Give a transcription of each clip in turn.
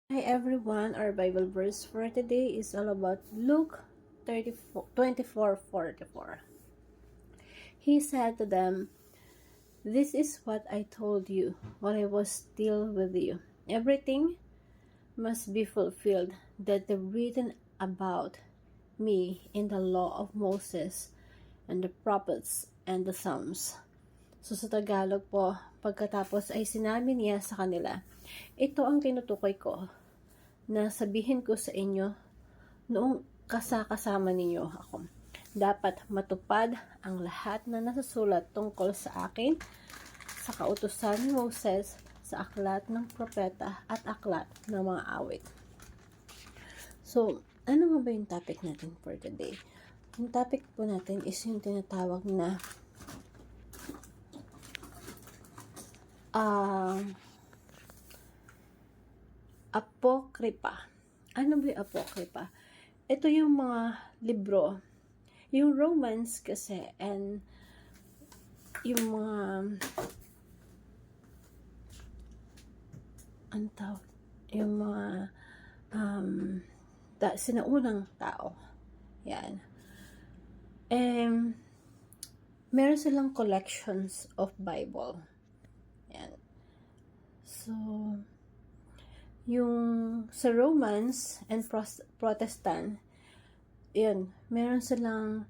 Hi everyone, our Bible verse for today is all about Luke 24:44. He said to them, "This is what I told you when I was still with you. Everything must be fulfilled that is written about me in the law of Moses and the prophets and the Psalms." So sa Tagalog po, pagkatapos ay sinabi niya sa kanila, "Ito ang tinutukoy ko na sabihin ko sa inyo noong kasama ninyo ako. Dapat matupad ang lahat na nasusulat tungkol sa akin sa kautusan ni Moses, sa aklat ng propeta at aklat ng mga awit." So, ano nga ba yung topic natin for today? Yung topic po natin is yung tinatawag na Apokripa. Ano ba yung Apokripa? Ito yung mga libro. Yung Romans kasi and yung mga yung mga sinaunang tao. Yan. Meron silang collections of Bible. Yan. So, yung sa Romans and Protestant, yun, meron silang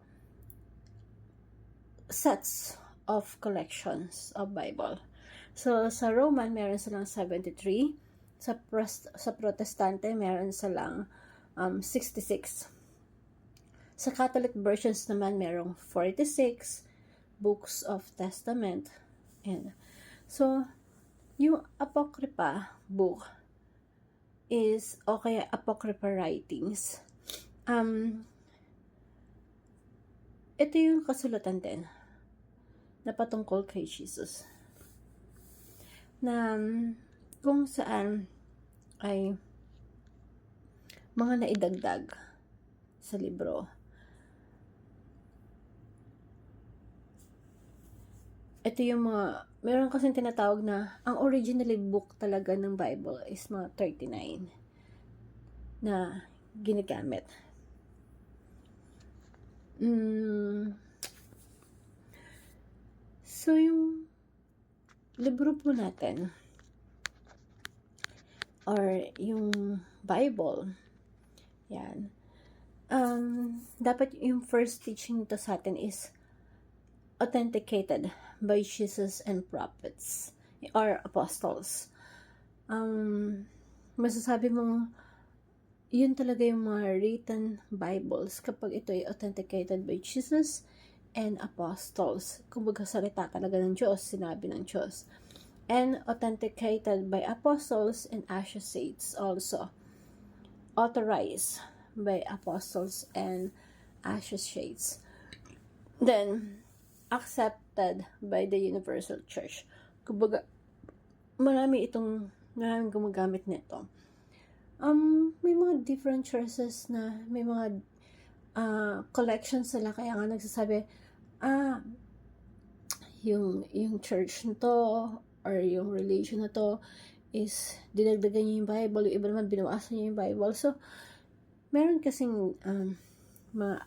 sets of collections of Bible. So, sa Roman, meron silang 73. Sa Protestante, meron silang 66. Sa Catholic versions naman, merong 46 books of Testament. And, so, yung Apocrypha book is, o kaya Apocrypha writings, ito yung kasulatan din na patungkol kay Jesus. Na kung saan ay mga naidagdag sa libro. Ito yung mga, meron kasing tinatawag na, ang originally book talaga ng Bible is mga 39 na ginagamit. So, yung libro po natin, or yung Bible, yan, dapat yung first teaching nito sa atin is authenticated by Jesus and prophets or apostles. Masasabi mong yun talaga yung mga written Bibles kapag ito ay authenticated by Jesus and apostles. Kumbaga salita talaga ng Diyos, sinabi ng Diyos. And authenticated by apostles and associates also. Authorized by apostles and associates. Then, accepted by the Universal Church. Kumbaga, maraming gumagamit nito. May mga different churches na may mga collections sila, kaya nga nagsasabi, yung church na to or yung religion na to is dinagdagan niya yung Bible, yung iba naman binawasan niya yung Bible. So, meron kasing mga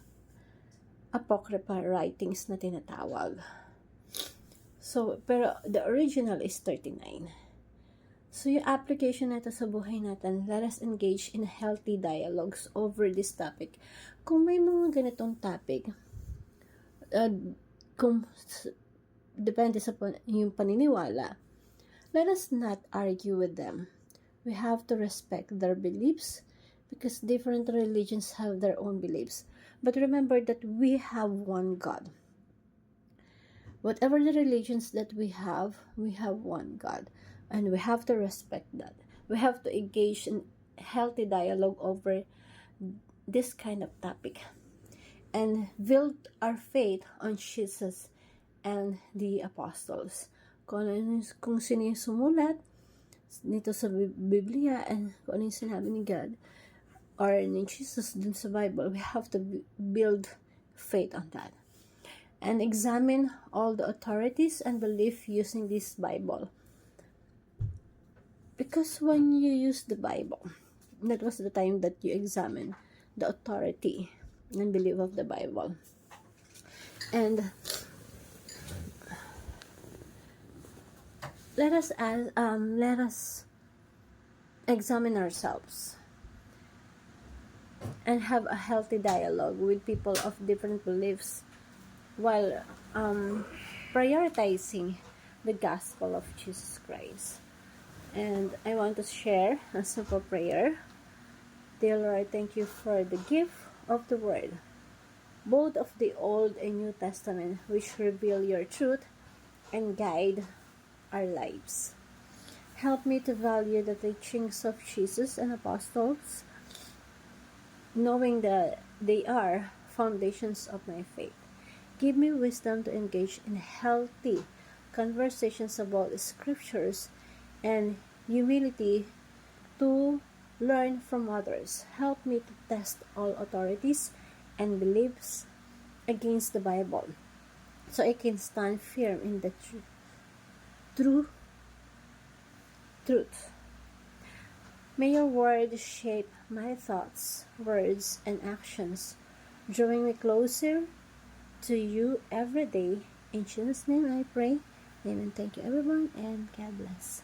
apocryphal writings na tinatawag. So, pero the original is 39. So, yung application nito sa buhay natin, let us engage in healthy dialogues over this topic. Kung may mga ganitong topic, kung depende sa yung paniniwala, let us not argue with them. We have to respect their beliefs because different religions have their own beliefs. But remember that we have one God. Whatever the religions that we have one God. And we have to respect that. We have to engage in healthy dialogue over this kind of topic. And build our faith on Jesus and the apostles. Kung sino yung sumulat nito sa Biblia and kung ano yung sinabi ni God or ni Jesus dun sa Bible, we have to build faith on that. And examine all the authorities and belief using this Bible. Because when you use the Bible, that was the time that you examine the authority and belief of the Bible. And let us examine ourselves and have a healthy dialogue with people of different beliefs while prioritizing the gospel of Jesus Christ. And I want to share a simple prayer. Dear Lord, thank you for the gift of the Word, both of the Old and New Testament, which reveal your truth and guide our lives. Help me to value the teachings of Jesus and apostles, knowing that they are foundations of my faith. Give me wisdom to engage in healthy conversations about the scriptures and humility to learn from others. Help me to test all authorities and beliefs against the Bible so I can stand firm in the truth. May your word shape my thoughts, words, and actions, drawing me closer to you every day. In Jesus' name I pray. Amen. Thank you everyone, and God bless.